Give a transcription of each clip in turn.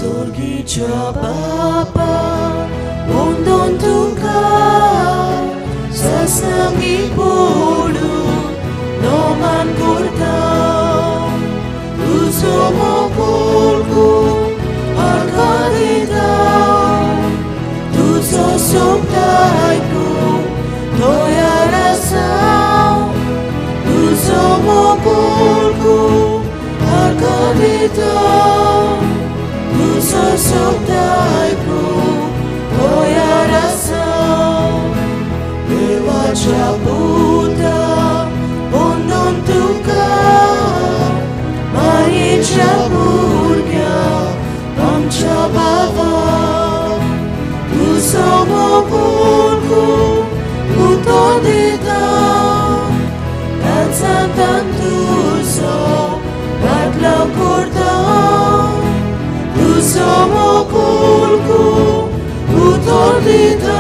Sorgicia Bapa, Bondon Tuka, Sasangi Polu, Noman Kurta, Usomo Kulku, Arkadita, Tuso Soptaiku, Toya Rasau, Usomo Kulku, Arkadita. Sosoptaiku, Oya Rasau, Bewacha Buddha, Bondon Tuka, Maricha Burga, Pamcha Bava, Usomo Kulku, Utodita, Tansantan Tuso, Batla Kurta. Somo kulku utordita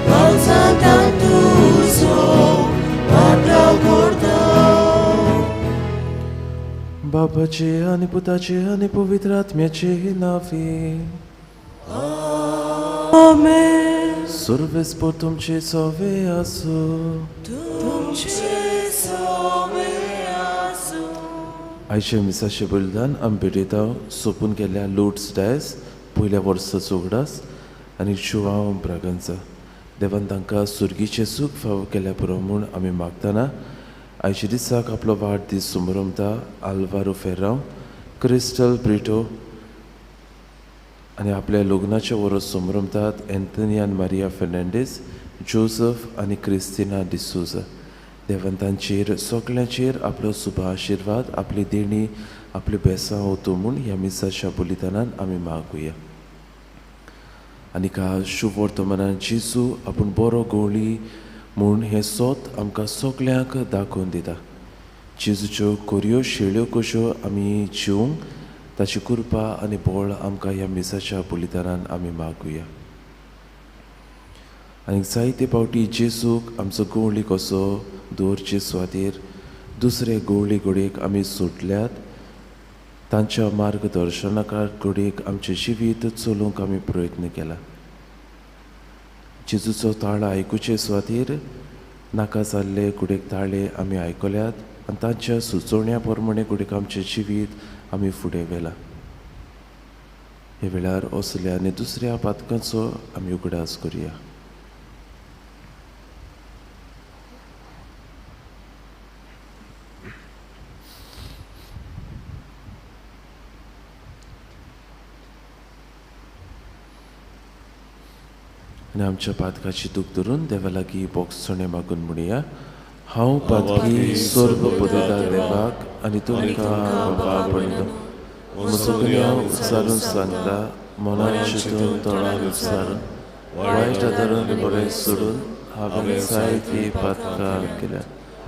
Balsa cantuso Padra corda Babaचे आणि पुताचे आणि पवित्र आत्म्याचे नावे Amen. Sarves पर तुमचे सवे असो तुमचे सवे आसो आयचे मिसाचे बलिदान आमी भेटयता सोपून गेल्या लोड्स डायस पयल्या वर्साचो उगडास आनी जुवांव ब्रागांचा देवान तांकां सुर्गीचें सूख फावो केल्या पुरो म्हूण आमी मागतना आयच्या दिसाक आपलो वाडदीस समारंभता आल्वारो फेर्रांव क्रिस्टल ब्रिटो आनी आपल्या लग्नाच्या वरोस समारंभतात एंथनी आनी मारिया फेर्नांडीस जोसफ आनी क्रिस्तिना डिसूजा देवान तांचेर सगळ्यांचेर आपलो शुभ आशिर्वाद आपली देणी आपली बेसां वतो म्हूण ह्या मिसाच्या बलिदानान आमी मागुया आनी शुभ वर्तमानान जेजू आपूण बरो गवळी म्हूण हें सोत आमकां सगळ्यांक दाखोवन दिता जेजूच्यो कोरयो शेळ्यो कश्यो आमी जिवंक ताची कृपा आनी बळ आमकां ह्या मिसाच्या बलिदानान आमी मागुया आनी जायते फावटी जेजूक आमचो गवळी कसो दवरचे सुवातेर दुसरे गवळी घोडेक आमी सुटल्यात तांच्या मार्गदर्शनाकार घोडेक आमचें जिवीत चलोवंक आमी प्रयत्न केला जेजूचो ताळो आयकुचे सुवातेर नाका जाल्ले घोडेक ताळे आमी आयकल्यात आनी तांच्या सुचोवण्या प्रमाणे घोडेक आमचें जिवीत आमी फुडें व्हेला हे वेळार असल्या आनी दुसऱ्या पातकांचो आमी उगडास करुया आनी आमच्या पातकाची दूख धरून देवा लागीं बोगसणे मागून म्हणुया हांव पातकी सर्व पदवीदार देवाक आनी तुमकां बाबा पडलो म्हजो गुन्यांव उच्चारून सांगता मनान चिंतून तोंडान उच्चारून वायट आदारून बरें सोडून हांवें जायतीं पातकां केल्या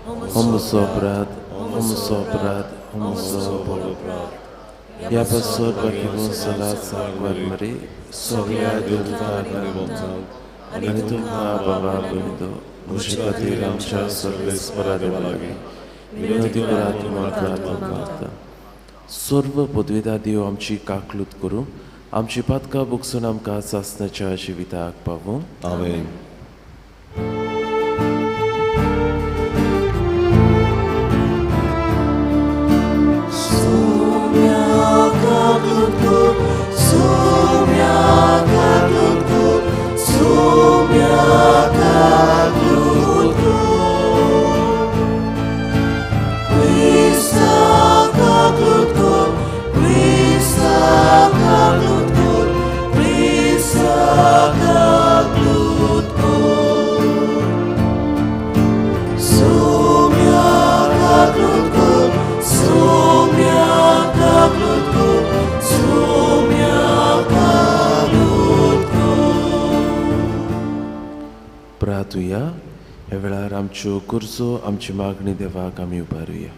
हो म्हजो अपराध हो म्हजो अपराध हो म्हजो व्हड अपराध ह्या पासत बाकी सलाद सांगवार मरे सगळ्या देवतांक आनी तुमकां बाबा पळयतो म्हजे खातीर आमच्या सर्वेस्परा देवा लागीं विनंती करात मागता सर्व पदवीदार देव आमची काकलूत करूं आमची पातकां भोगसून आमकां सासणाच्या जिविताक पावूं आमेन प्रार्थुया ह्या वेळार आमच्यो गरजो आमची मागणी देवाक आमी उबारुया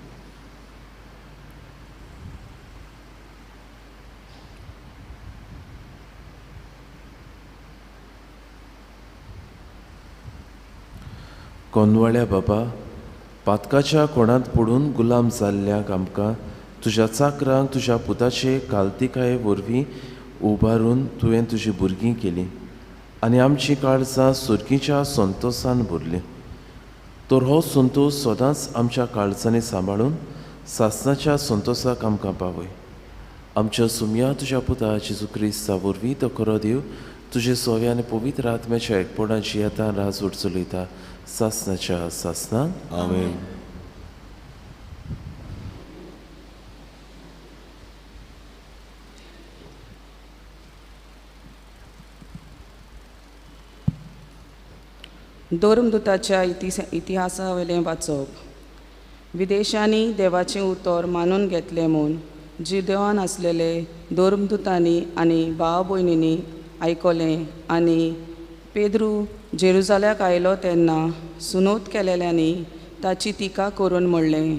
कोनवाळ्या बाबा पातकाच्या कोणांत पडून गुलाम जाल्ल्याक आमकां तुज्या चाकरांक तुज्या पुताचे काल्तिकाये वरवीं उबारून तुवें तुजी भुरगीं केलीं आनी आमचीं काळजां सुरगीच्या संतोशान भरलीं. तर हो संतोश सदांच आमच्या काळजांनी सांबाळून सासणाच्या संतोशाक आमकां पावय. आमच्या सुमया तुज्या पुता जेजू क्रिस्ता वरवीं तो खरो देव तुजे सोव्या आनी पवित्र आत्म्याच्या एकपणान जियेता राज चलयता सासणाच्या सासणान. आमेन. धर्मदुताच्या इतिहासा वयलें वाचप. विदेशांनी देवाचें उतर मानून घेतलें म्हूण जिदेवान आसलेले धर्मदुतांनी आनी भाव भयणींनी आयकलें आनी पेद्रू जेरुजाल्याक आयलो तेन्ना सुनोत केलेल्यांनी ताची टिका करून म्हणलें,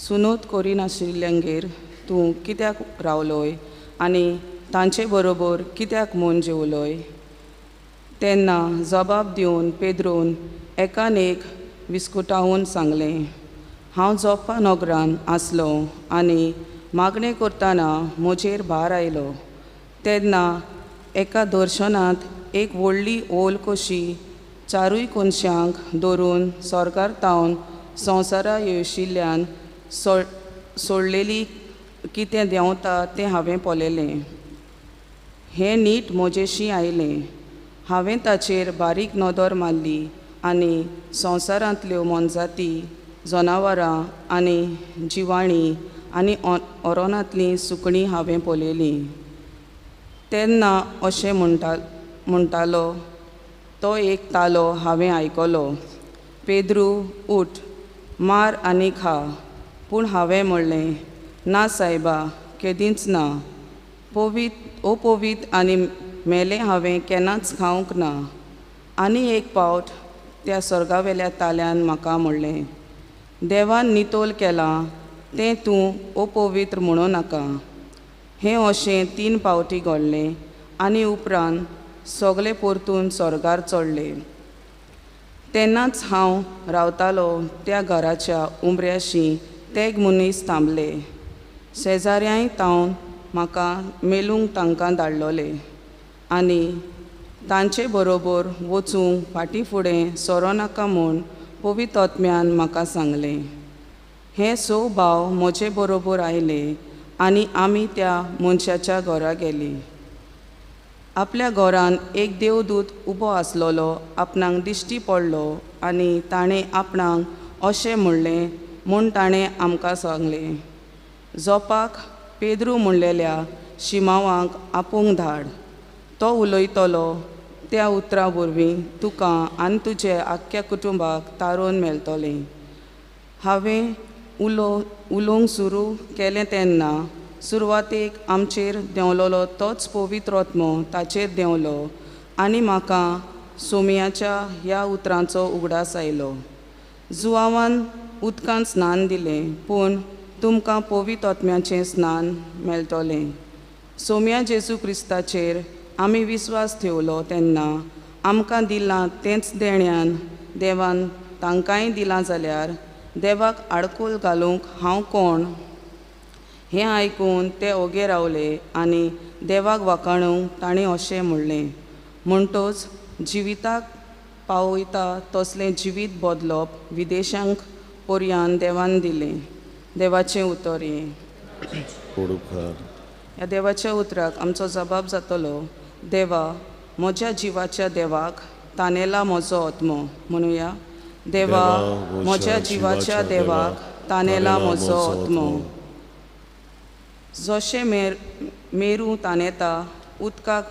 सुनोत करिनाशिल्ल्यांगेर तूं कित्याक रावलोय आनी तांचे बरोबर कित्याक म्हूण जेवलोय. तेन्ना जबाब दिवन पेद्रोन एकान एक विस्कुटावून सांगलें, हांव जोप्पा नगरान आसलो आनी मागणें करतना म्हजेर भार आयलो. तेन्ना एका दर्शनांत एक व्हडली ओल कशी चारूय कोनशांक धरून स्वर्गार तावन संवसारा येवशिल्ल्यान सोडलेली कितें देंवता तें हांवें पळयलें. हें नीट म्हजेशी आयलें. हांवें ताचेर बारीक नदर मारली आनी संवसारांतल्यो मोनजाती, जनावरां आनी जिवाणीं आनी अरोनांतलीं सुकणीं हांवें पळयलीं. तेन्ना अशें म्हणटालो तो एक तालो हांवें आयकलो, पेद्रू उठ, मार आनी खा. पूण हांवें म्हणलें, ना सायबा, केदींच ना. पवित आनी मेलें हांवें केन्नाच खावंक ना. आनी एक पावट त्या स्वर्गावेल्या ताल्यान म्हाका म्हणलें, देवान नितोल केलां तें तूं अपवित्र म्हणूं नाका. हें अशें 3 पावटी घडलें आनी उपरांत सगळे परतून स्वर्गार चडले. तेन्नाच हांव रावतालो त्या घराच्या उमऱ्याशी तेग मनीस थांबले. शेजाऱ्याय तावन म्हाका मेलूंक तांकां धाडलोले आनी तांचे बरोबर वचूंक फाटीं फुडें सरो नाका म्हूण पवित्र आत्म्यान म्हाका सांगलें. हे 6 भाव म्हजे बरोबर आयले आनी आमी त्या मनशाच्या घरा गेलीं. आपल्या घरान एक देवदूत उबो आसलोलो आपणाक दिश्टी पडलो आनी ताणें आपणाक अशें म्हणलें म्हूण ताणें आमकां सांगलें, जोपाक पेद्रू म्हणलेल्या शिमावांक आपूंक धाड. तो उलयतलो त्या उतरा वरवीं तुका आनी तुजे आख्ख्या कुटुंबाक तारून मेळटलें. हांवें उलोवंक सुरू केलें तेन्ना सुरवातेक आमचेर देंवलोलो तोच पवित्र आत्मो ताचेर देंवलो आनी म्हाका सोमयाच्या ह्या उतरांचो उगडास आयलो. जुआवान उदकांत स्नान दिलें, पूण तुमकां पवित्र आत्म्याचें स्नान मेळटलें. सोमया जेजू क्रिस्ताचेर आमी विस्वास ठेवलो तेन्ना आमकां दिलां तेंच देण्यान देवान तांकांय दिलां जाल्यार देवाक आडकोल घालूंक हांव कोण. हें आयकून ते ओगे रावले आनी देवाक वाखाणूंक ताणें अशें म्हणलें, म्हणटोच जिविताक पावयता तसलें जिवीत बदलप विदेशांक पर्यान देवान दिलें. देवाचें उतर हें. ह्या देवाच्या उतराक आमचो जबाब जातलो, देवा म्हज्या जिवाच्या देवाक तानेला म्हजो आत्मो. म्हणुया, देवा म्हज्या जिवाच्या देवाक तानेला म्हजो आत्मो. जशें मेरू तानेता उदकाक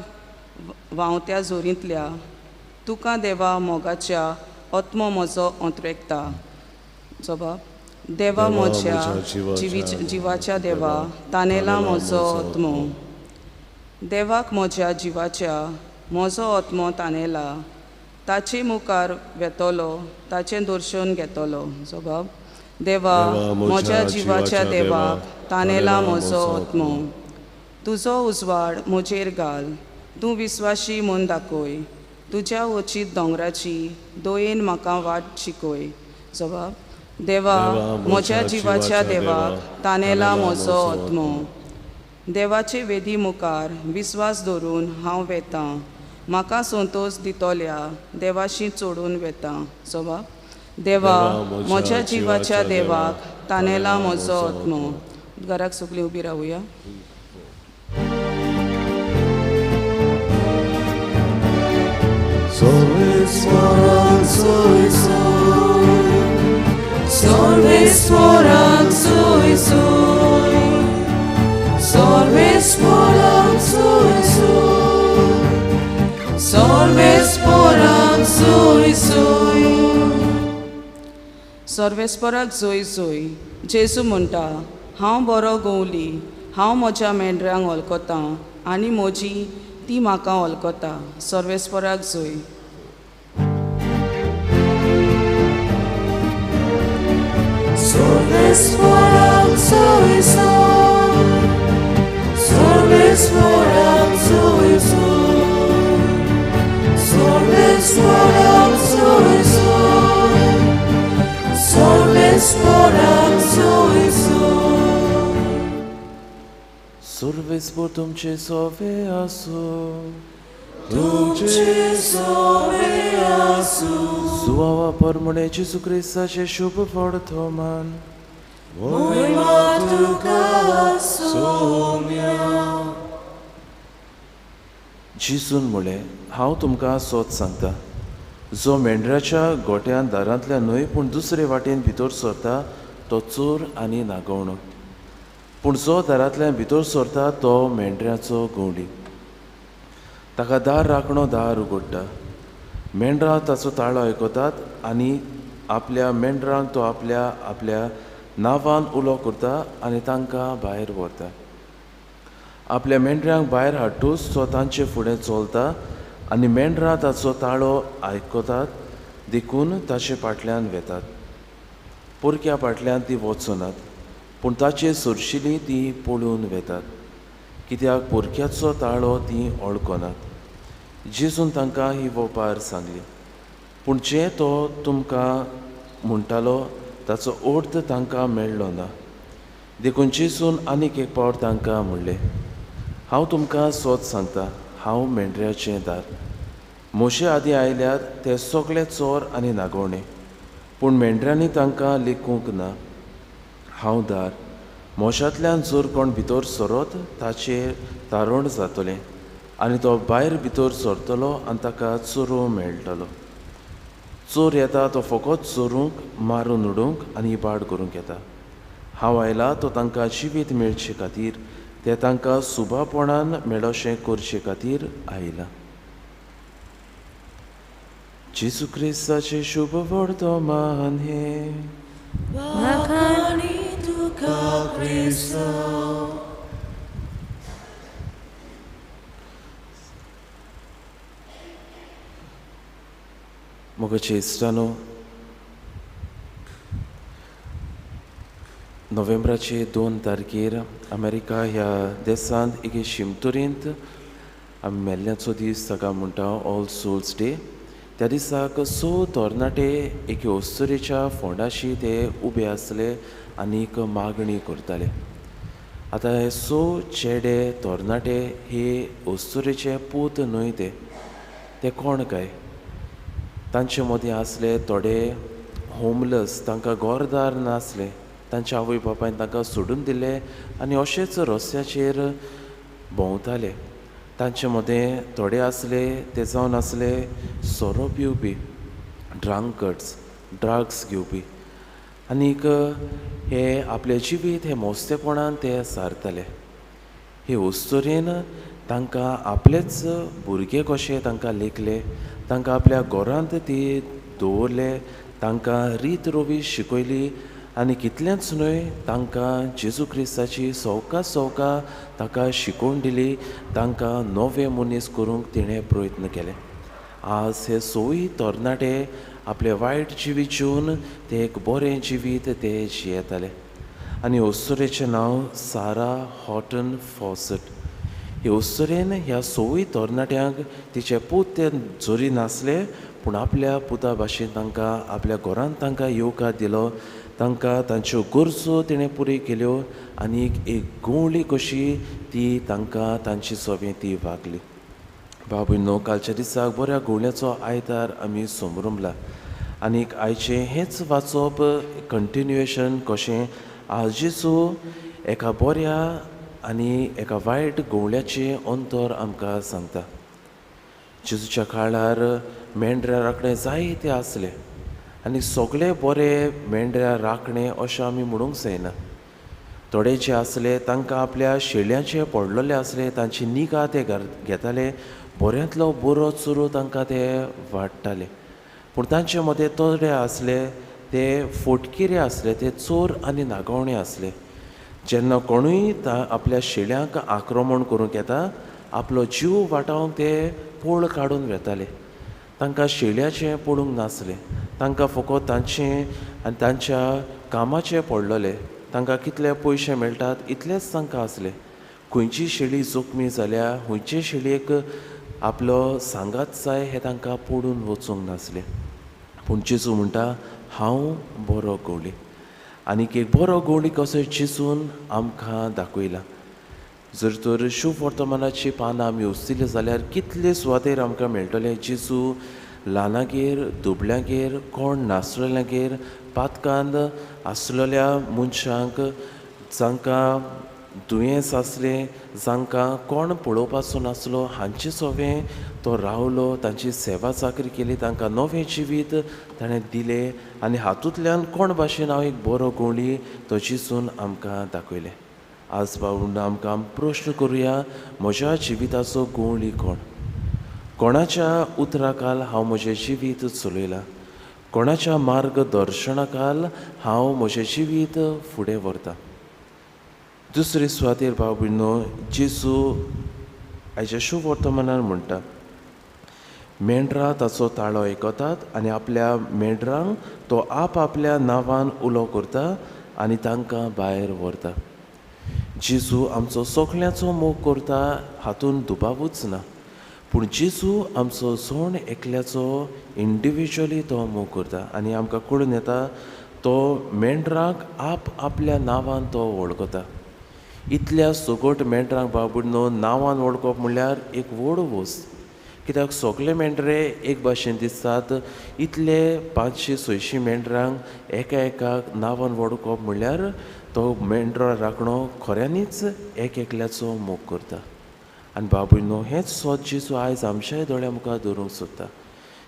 व्हांवत्या जोरींतल्या, तुका देवा मोगाच्या आत्मो म्हजो अंतरेकता. जबाब, देवा म्हज्या जिवाच्या देवा तानेला म्हजो आत्मो. देवाक म्हज्या जिवाच्या म्हजो आत्मो तानेला. ताचे मुखार वेतलो, ताचें दर्शन घेतलो. जबाब, देवा म्हज्या जिवाच्या देवाक तानेला म्हजो आत्मो. तुजो उजवाड म्हजेर घाल, तूं विस्वाशी म्हूण दाखय. तुज्या वचीत दोंगराची दोयेन म्हाका वाट शिकय. जबाब, देवा म्हज्या जिवाच्या देवाक तानेला म्हजो आत्मो. देवाचे वेदी मुखार विस्वास दवरून हांव वेतां. म्हाका संतोश दितोल्या देवाशी चोडून वेतां. सवा देवा म्हज्या जिवाच्या देवाक तानेला म्हजो आत्मो. घराक सगळीं उबी रावुया. Sorvesporak soy soy, Sorvesporak soy soy, Sorvesporak soy soy, Sorvesporak soy soy. सर्वेस्पराक जोय जोय. जेजू म्हणटा, हांव बरो गवली, हांव म्हज्या मेंढऱ्यांक वळखतां आनी म्हजी ती म्हाका वळखता. सर्वेस्पराक जोय. Sorvesporak soy soy, Sorvesporak soy soy, Sorvesporak soy soy, Sorvesporak soy soy. Sorvespor तुमचे सोवे आसो. तुमचे सोवे आसू. सुवावा परमणे जेजू क्रिस्ताचे शुभ फळ थोमान. महिमा तुका सोम्या. जिसून म्हळें, हांव तुमकां सोत सांगता, जो मेंढराच्या गोट्यान दारांतल्यान न्हय पूण दुसरे वाटेन भितर सरता तो चोर आनी नागवणो. पूण जो दारांतल्यान भितर सरता तो मेंढऱ्याचो गवंडी. ताका दार राखणो दार उगडटा. मेंढरां ताचो ताळो आयकतात आनी आपल्या मेंढरांक तो आपल्या आपल्या नांवान उलो करता आनी तांकां भायर व्हरता. आपल्या मेंढऱ्यांक भायर हाडटूच तो तांचे फुडें चलता आनी मेंढरां ताचो ताळो आयकतात देखून ताचे फाटल्यान वेतात. पुरक्या फाटल्यान ती वचनात, पूण ताचे सुरशिली ती पळून वेतात, कित्याक पुरक्याचो ताळो ती वळखनात. जेजून तांकां ही वोपार सांगली. पूण जे तो तुमकां म्हणटालो ताचो अर्थ तांकां मेळ्ळो ना. देखून जेजून आनीक एक फावट तांकां म्हणलें, हांव तुमकां सोत सांगता, हांव मेंढऱ्याचें दार. मोशे आदीं आयल्यात ते सगळे चोर आनी नागवणे, पूण मेंढऱ्यांनी तांकां लेखूंक ना. हांव दार. मोशांतल्यान जर कोण भितर सरत ताचेर तारण जातलें आनी तो भायर भितर सरतलो आनी ताका चोरूं मेळटलो. चोर येता तो फकत चोरूंक, मारून उडोवंक आनी इबाड करूंक येता. हांव आयला तो तांकां जिवीत मेळचे खातीर, ते तांकां सुभापणान मेळोशें करचे खातीर आयला. जेजू क्रिस्ताचे शुभ वर्तमान हे. वाखाणी तुका क्रिस्त. मोगाचे इश्टानो, नोव्हेंबराचे 2 तारखेर अमेरिका ह्या देशांत एक शिमतुरींत आमी मेल्ल्याचो दीस ताका म्हणटा ऑल सोल्स डे. त्या दिसाक 6 तरणाटे एके ओस्तुरेच्या फोंडाशी ते उबे आसले आनीक मागणी करताले. आतां हे 6 चेडे तरणाटे हे ओस्तुरेचे पूत न्हय ते कोण काय? तांचे मदीं आसले थोडे होमलस, तांकां घरदार नासले, तांच्या आवय बापायन तांकां सोडून दिले आनी अशेंच रस्त्याचेर भोंवताले. तांचे मदें थोडे आसले ते जावन आसले सोरो पिवपी, ड्रांकर्ड्स, ड्रग्स घेवपी, आनीक हे आपले जिवीत हे मोस्तेपणान ते सारताले. हे ओस्तोरेन तांकां आपलेच भुरगे कशे तांकां लेखले, तांकां आपल्या घरांत ती दवरले, तांकां रीत रोवी शिकयली आनी कितलेंच न्हय तांकां जेजू क्रिस्ताची सवका ताका शिकोवन दिली, तांकां नवे मनीस करूंक तिणें प्रयत्न केले. आज हे 6 तरणाटे आपले वायट जिवीत जिवन ते एक बरें जिवीत ते जियेताले. आनी ओस्तुरेचें नांव सारा हॉटन फॉसट. हे ओस्तुरेन ह्या 6 तरणाट्यांक तिचे पूत ते जोरी नासले, पूण आपल्या पुता भाशेन तांकां आपल्या घरांत तांकां येवकार दिलो, तांकां तांच्यो गरजो तिणें पुरी केल्यो आनी एक गोवळी कशी ती तांकां तांची सोबीत ती वागली. बाबूनो, कालच्या दिसाक बऱ्या गोवण्याचो आयतार आमी समरुंबला आनीक आयचें हेंच वाचप कंटिन्युएशन कशें आज जेजू एका बऱ्या आनी एका वायट गोवण्याचें अंतर आमकां सांगता. जेजूच्या काळार मेंढऱ्या राखणे जायते आसले आनी सगळे बरे मेंढऱ्या राखणे अशें आमी म्हणूंक जायना. थोडे जे आसले तांकां आपल्या शेळ्यांचे पडलेले आसले, तांची निगा ते घेताले, बऱ्यांतलो बरो चोरू तांकां ते वाडटाले. पूण तांचे मदें थोडे आसले ते फोटकिरे आसले, ते चोर आनी नागवणे आसले. जेन्ना कोणूय आपल्या शेळ्यांक आक्रमण करूंक येता, आपलो जीव वाटावंक ते पोळ काडून वेताले. तांकां शेळयाचें पडूंक नासलें, तांकां फकत तांचें आनी तांच्या कामाचें पडलेलें. तांकां कितले पयशे मेळटात इतलेंच तांकां आसलें. खंयची शेळी जोखमी जाल्या, खंयचे शेळयेक आपलो सांगात जाय हें तांकां पडून वचूंक नासलें. पूण जेजू म्हणटा, हांव बरो गोवळी. आनीक एक बरो गोवळी कसो जेजून आमकां दाखयला. जर तर शुभ वर्तमानाची पानां आमी उस्तिली जाल्यार कितले सुवातेर आमकां मेळटले जेजू ल्हानागेर, दुबळ्यांगेर, कोण नासलेल्यांगेर, पातकांत आसलेल्या मनशांक, जांकां दुयेंस आसलें, जांकां कोण पळोवपाचो नासलो, हांचे सोबें तो रावलो, तांची सेवा चाकरी केली, तांकां नवें जिवीत ताणें दिलें आनी हातूंतल्यान कोण भाशेन हांव एक बरो गोवळी तो जेजून आमकां दाखयलें. आज पावून आमकां प्रश्न करुया, म्हज्या जिविताचो गोवळी कोण? कोणाच्या उतराखाल हांव म्हजें जिवीत चलयलां? कोणाच्या मार्गदर्शनाखाल हांव म्हजें जिवीत फुडें व्हरतां? दुसरे सुवातेर भाव भयणो, जेजू हाच्या शुभ वर्तमानान म्हणटा, मेंढरां ताचो ताळो आयकतात आनी आपल्या मेंढरांक तो आपल्या नांवान उलो करता आनी तांकां भायर व्हरता. जेजू आमचो सगळ्यांचो मोग करता, हातून दुबावूच ना. पूण जेजू आमचो जण एकल्याचो इंडिविज्युअली तो मोग करता आनी आमकां कळून येता तो मेंढरांक आपल्या नांवान तो वळखता. इतल्या सगट मेंढरांक बाबूडनो नांवान वळखप म्हणल्यार एक व्हड वस्त. कित्याक सगळे मेंढरे एक भाशेन दिसतात, इतले 500-600 मेंढरांक एकाक नांवान वळखप म्हणल्यार तो मेंढरो राखणो खऱ्यांनीच एकल्याचो मोग करता. आनी बाबूनो, हेंच सोद जेजू आयज आमच्याय दोळ्या मुखार दवरूंक सोदता.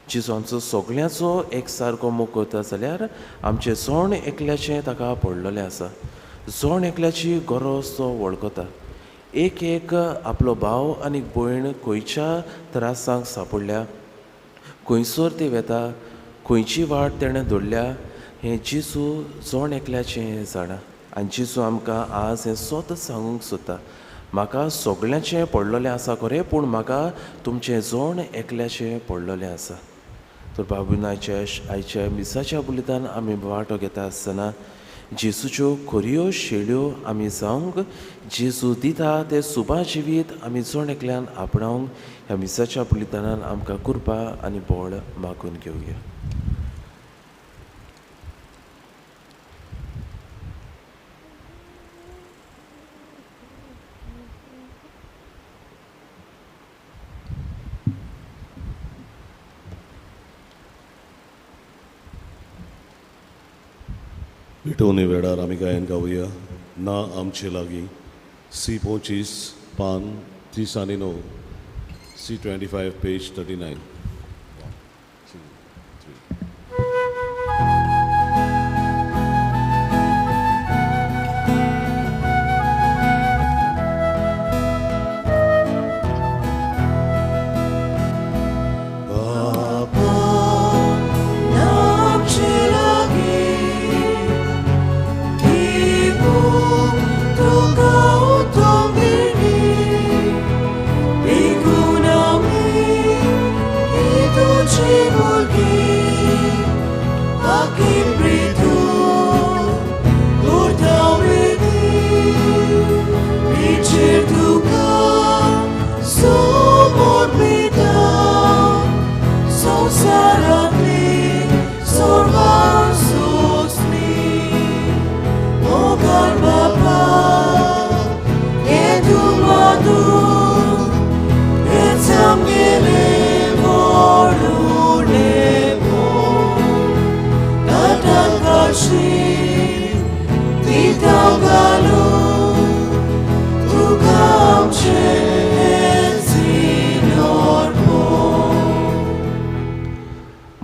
जेजू आमचो सगळ्यांचो एक सारको मोग करता जाल्यार आमचें जण एकल्याचें ताका पडलेलें आसा. जण एकल्याची गरज तो वळखता. एक आपलो भाव आनी भयण खंयच्या त्रासांक सांपडल्या, खंयसर ती वेता, खंयची वाट तेणें धरल्या, हें जेजू जण एकल्याचें जाणा. आनी जेजू आमकां आज हें स्वता सांगूंक सोदता, म्हाका सगळ्यांचें पडलेलें आसा खरें, पूण म्हाका तुमचें जण एकल्याचें पडलेलें आसा. तर बाबून आयच्या मिसाच्या बुलितान आमी वांटो घेता आसतना जेजूच्यो खऱ्यो शेळयो आमी जावंक, जेजू दिता तें सुबा जिवीत आमी जण एकल्यान आपणावंक ह्या मिसाच्या बुलितानान आमकां कृपा आनी बळ मागून घेवया. विटोवनी वेळार आमी गायन गावया. ना आमचे लागीं C25 पान 309, C25 पेज 39. Ikuna mi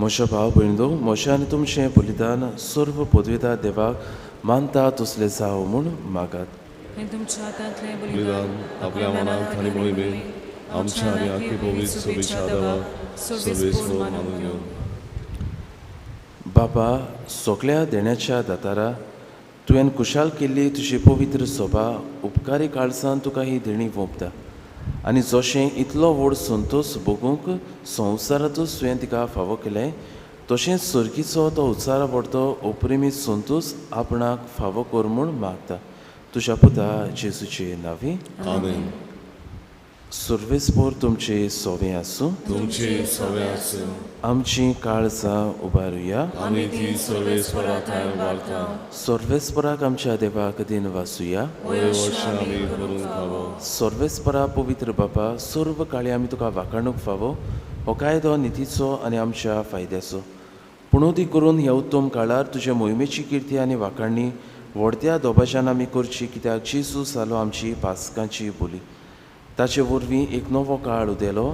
म्हज्या भाव भयणींनो, म्हजें आनी तुमचें बलिदान सर्व पदवेदार देवाक मानता तसलें जावं म्हूण मागात. हे तुमच्या हातांतलें बलिदान आपल्या मनांत आनी मोहिमेंत आमच्या आनी आख्खी पवित्र सभेच्या देवाक सर्वेस्पर मानून घेवन. बाबा, सगळ्या देण्याच्या दातारा, तुवें कुशाल केल्ली तुजी पवित्र सभा उपकारी काळजान तुका ही देणी ओंपता आनी जशें इतलो व्हड संतोश भोगूंक संवसारांतूच तुवें तिका फावो केलें, तशेंच सर्गीचो तो उचार व्हरतो अप्रेमीत संतोश आपणाक फावो कर म्हूण मागता. तुज्या पुता जेजूचे नांवी. आमेन. सर्वेस्पर तुमचे सोवें आसूं. तुमचे सगळे आसूं. आमची काळजां उबारुया. आमी ती सर्वेस्परांतल्यान वार्ता. सर्वेस्पराक आमच्या देवाक दिन वासुया. वय वर्सां आमी भरून खावो. सर्वेस्परा पवित्र बापा, सर्व काळी आमी तुका वाखाणूक फावो, हो कायदो नितीचो आनी आमच्या फायद्याचो. पुणोदी करून ह्या उत्तम काळार तुजे मोहिमेची किर्ती आनी वाखाणणी व्हडत्या दोबाज्यान आमी करची, कित्याक जेजू जालो आमची पासकांची बोली. ताचे वरवीं एक नवो काळ उदेलो,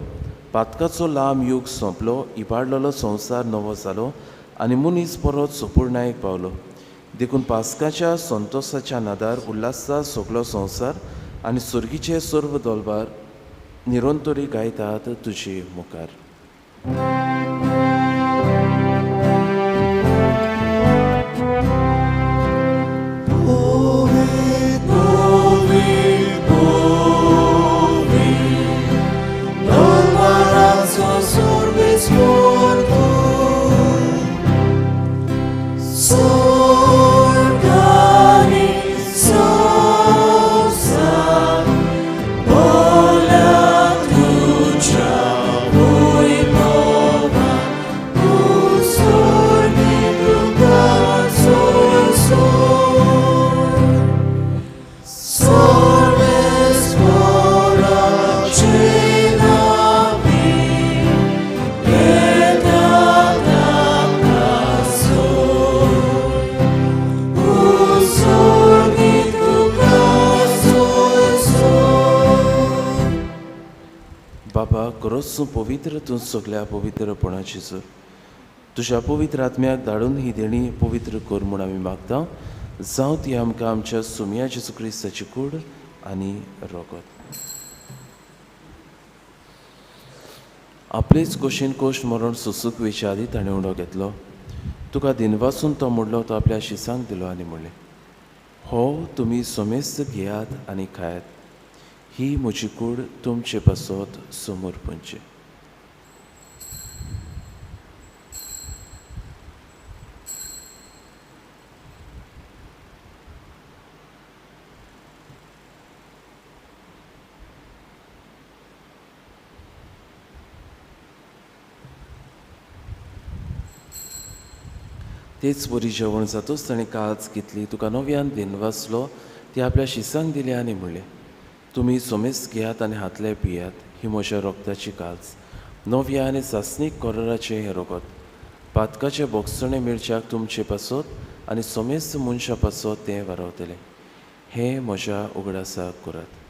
पातकाचो लांब युग सोंपलो, इबाडलेलो संवसार नवो जालो आनी मनीस परत सोपुर्णायेक पावलो. देखून पासकाच्या संतोशाच्या नादार उल्हासा सगळो संवसार आनी सर्गीचे सर्व दोलबार निरंतरी गायतात तुजे मुखार. बाबा, खरोच पवित्र तूं सगळ्या पवित्रपणाची जर तुज्या पवित्र आत्म्याक धाडून ही देणी पवित्र कर म्हूण आमी मागता. जावं ती आमकां आमच्या सुमया जेजू क्रिस्ताची कूड आनी रोगत. आपलेच कोशेन कोश मरण सुसूक वेच्या आदी ताणें उडो घेतलो. तुका दिनवासून तो मोडलो, तो आपल्या शिसांक दिलो आनी म्हणलें, हो तुमी सोमेस्त घेयात आनी खायात, ही म्हजी कूड तुमचे पासत समोर पंचे. तेच बरी जेवण जातूच ताणें काळज घेतली, तुका नव्यान दिनवासलो, ती आपल्या शिसांक दिली आनी म्हणलें, तुमी सोमेस्त घेयात आनी हातले पियात, ही म्हज्या रोगताची काळज, नव्या आनी सासणीक कोराचे हें रोगत. पातकाचे बोगसणे मिरच्याक तुमचे पासत आनी सोमेस्त मनशा पासत तें वारवतलें. हें म्हज्या उगडासाक करात.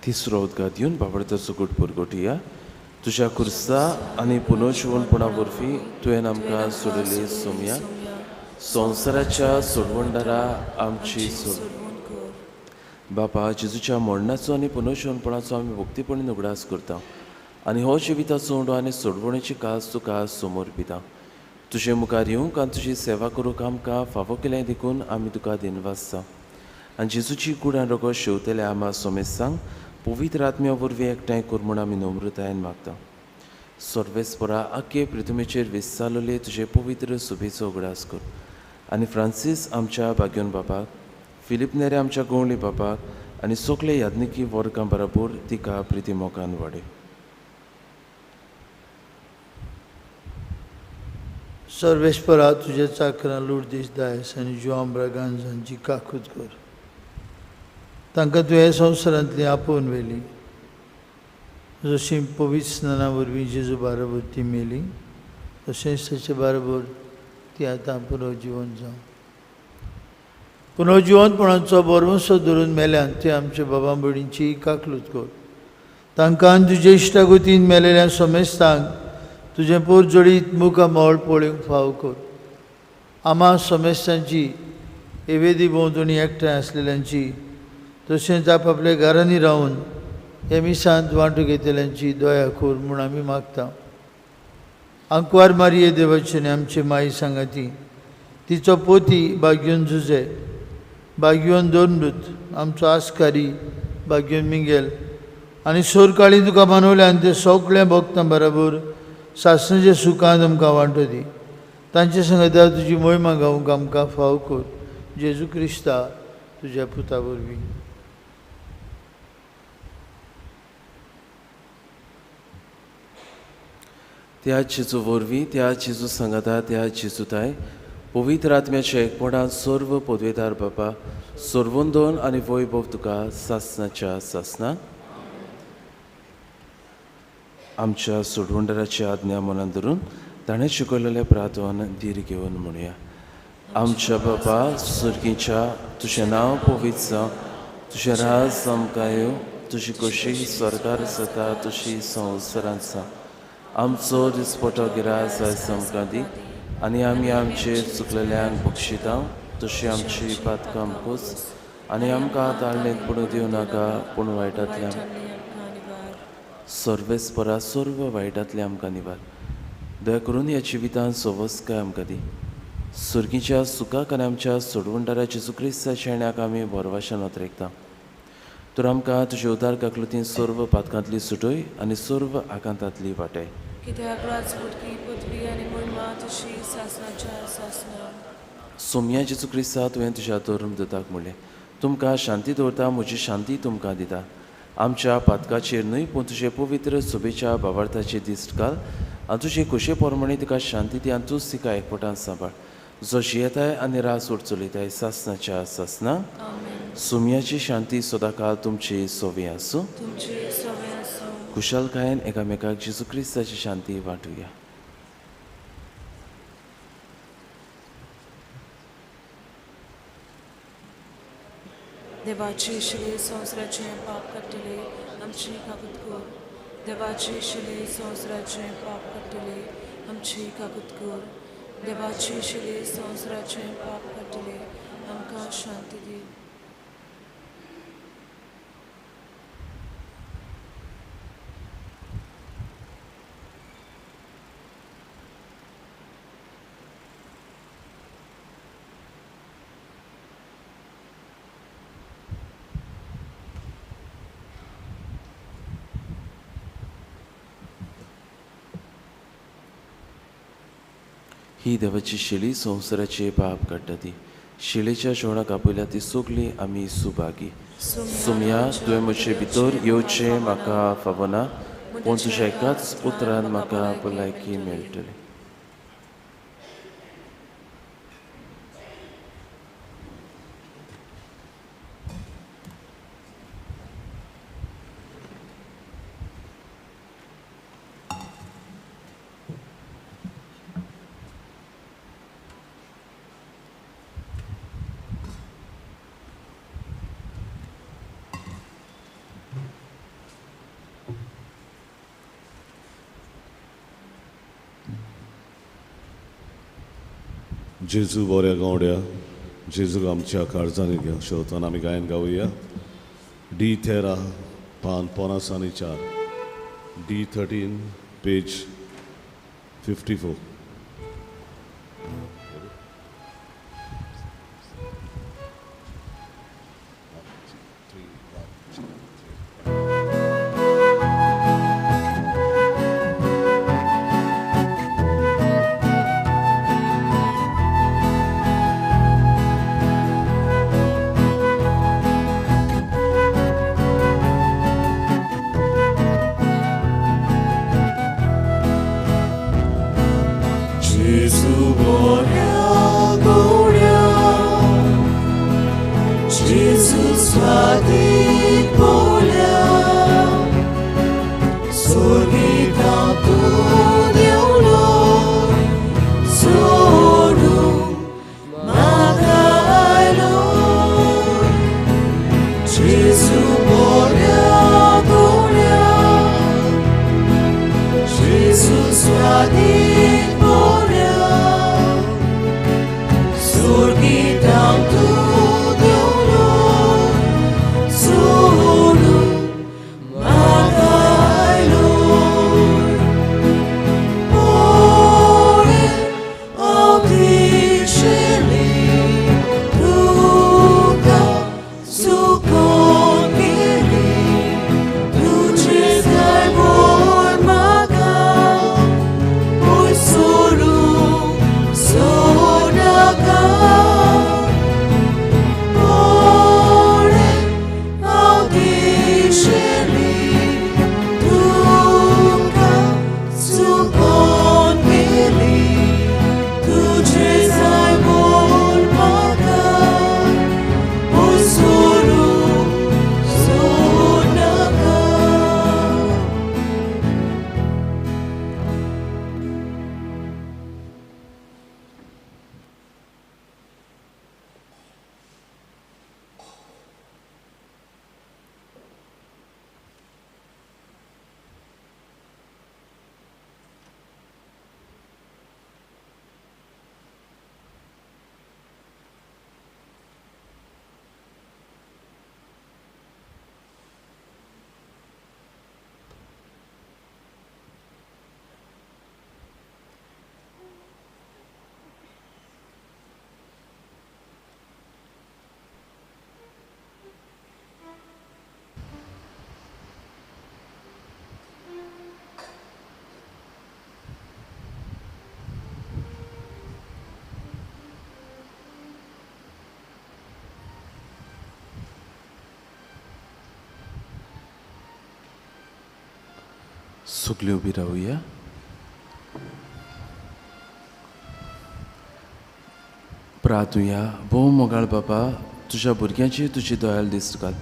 तिसरो उदगार दिवन बाबडताचो गुट पुरगोटिया. तुज्या कुर्सा आनी पुनर्जीवनपणा वरवीं तुवें आमकां सोडिल्ली सोम्या, संवसाराच्या सोडवणदारा आमची सोड. बापा, जेजूच्या मरणाचो आनी पुनर्जीवनपणाचो आमी भक्तीपणीन उगडास करता आनी हो जिविताचो उंडो आनी सोडवणेची कास तुका समोर पिता. तुजे मुखार येवंक आनी तुजी सेवा करूंक आमकां फावो केलें देखून आमी तुका दिनवासता. आनी जेजूची कूड आनी रोगो शेवतले आमा सोमेस्तांक पवित्र आत्म्या वरवीं एकठांय कर म्हूण आमी नम्रतायेन मागता. सर्वेस्परा आख्खे पृथ्वीचेर विस्तारलेले तुजे पवित्र सुबेचो उगडास कर आनी फ्रांसीस आमच्या भाग्योन बापाक, फिलीप नेरे आमच्या गवळी बापाक आनी सगळे याज्ञिकी वर्गां बराबर तिका प्रिती मोगान वाडय. सर्वेस्परा तुझे चाकरां लुडदीस दायस आनी जुआम ब्रागांजांची काकूत कर. तांकां तुवें संवसारांतली आपोवन व्हेली. जशी पवित्र स्नाना वरवीं जेजू बरोबर ती मेली तशेंच ताचे बरोबर ती आतां पुनर्जिवन जावं. पुनर्जिवनपणाचो बरवंसो धरून मेल्यान ते आमच्या बाबा भयणींची काकलूत कर. तांकां तुजे इश्टागतीन मेलेल्या सोमेस्तांक तुजें पोर जोडीत मुख मोळ पळोवंक फाव कर. आमा सोमेस्तांची एवेदी भोंवतणी एकठांय आसलेल्यांची तशेंच आपआपल्या घरांनी रावन हे मिसांत वांटो घेतल्यांची दया कर म्हूण आमी मागता. आंकवार मारये देवाचे आनी आमचे माई सांगाती तिचो पोती भाग्योन झुजे, भाग्योन दोनदूत आमचो आस्कारी भाग्योन मिंगेल आनी सोरकाळी तुका मानवल्यान ते सगळ्या भक्तां बरोबर सासणाच्या सुखांत आमकां वांटो दी. तांचे सांगता तुजी महिमा गावूंक आमकां फाव कर. जेजू क्रिस्ता तुज्या पुता वरवीं. त्या जेजू वरवीं त्या जेजू सांगाता त्या जेजूताय पवित्र आत्म्याच्या एकपणान सर्व पदवेदार बाबा सर्वोंदोन आनी वैभव तुका सासणाच्या सासणां आमच्या सोडवंडराची आज्ञा मनात धरून ताणें शिकयलेले प्रार्थना धीर घेवन म्हणुया. आमच्या बाबा सुर्गीच्या तुजें नांव पवित्र जावं, तुजें राज आमकां येवं, तुजी कशी स्वर्गार जाता तशी संवसारांत जावं. आमचो दिसपटो गिरास आयज आमकां दी आनी आमी आमचेर चुकलेल्यांक बक्षिता तशी आमची पातकां आमकोच आनी आमकां ताळणेक पडूं दिवं नाका पूण वायटांतल्यान सर्वेस्परा सर्व वायटांतले आमकां निवार. दया करून ह्या जिवितांत सवस्काय आमकां दी. सुर्गीच्या सुखाक आनी आमच्या सोडवंडाराच्या जेजू क्रिस्ताच्या शेण्याक आमी भरवशान वतरेकता. तर आमकां तुजे उदार काकलुतीन सर्व पातकांतली सुटय आनी सर्व आकांतांतली वाटाय. कित्याक राजपुतकी पदवी आनी महिमा तशी सासणाच्या सासणां. सोम्या जेजू क्रिस्ता तुवें तुज्या धर्म दोताक म्हणलें तुमकां शांती दवरता म्हजी शांती तुमकां दिता. आमच्या पातकाचेर न्हय पूण तुजे पवित्र सोबेच्या भावार्थाचे दिश्ट घाल आनी तुजे खोशे प्रमाणे तुका शांती दी आनी तूंच तिका एकवटान सांबाळ. जो जियेताय आनी रास उर चलयताय सासणाच्या सासणां. सोम्याची शांती सदांकाळ तुमची सोवी आसूं. खुशालकायेन एकामेकाक जेजू क्रिस्ताची शांती वांटुया. देवाची शिले संवसाराचे पाप काडटले आमची काकूत कर. देवाची शिले संवसाराचे पाप काडटले आमची काकूत कर. देवाची शिले संवसाराचे पाप काडटले आमकां शांती दी. ही देवाची शिली संवसाराचे पाप काडटा ती. शिलेच्या जेवणाक आपयल्या ती सगळी आमी सुभागी. सोम्या तुवें म्हजे भितर येवचें म्हाका फावना पूण तुज्या एकाच पुत्रान म्हाका भलायकी मेळटली. जेजू बऱ्या गावड्या जेजूक आमच्या काळजांनी घ्या शेवतान आमी गायन गावया. D13 पान 50 आनी 4 D13 पेज 54. सगळीं उबी रावुया. प्रार्थुया. भोव मोगाळ बाबा, तुज्या भुरग्यांची तुजी दयाल दिश्ट घाल.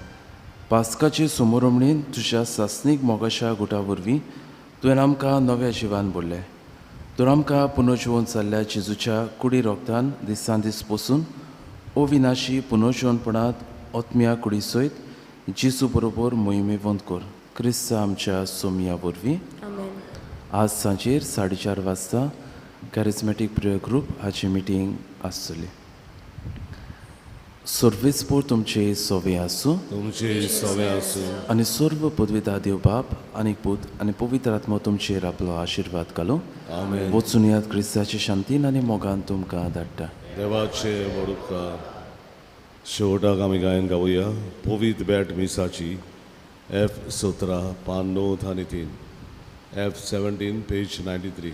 पास्काची समोरमणीन तुज्या सासणीक मोगाच्या गुटा वरवीं तुवें आमकां नव्या जिवान भरलें. तर आमकां पुनर्जिवन जाल्ल्या जेजूच्या कुडी रोगतान दिसान दीस पसून अविनाशी पुनर्जिवनपणांत ओतम्या कुडी सयत जेजू बरोबर मोहिमेवंत कर. क्रिस्त आमच्या सोमया वरवीं. आज सांजेर 4:30 वाजता कॅरिझमॅटीक प्रेयर ग्रूप हाची मिटींग आसतली. सर्वेस्पोर तुमचे सोवे आसूं तुमचे सवे आसूं आनी सर्व पदवीदार देव बाप आनी पूत आनी पवित्र आत्मा तुमचेर आपलो आशिर्वाद घालूं. आमेन. वचून यात क्रिस्ताचे शांतीन आनी मोगान तुमकां धाडटा. देवाचे वडुपकार. शेवटाक आमी गायन गावुया पवित्र बॅट मिसाची F17 पान 9 आनी 3 F17 पेज 93.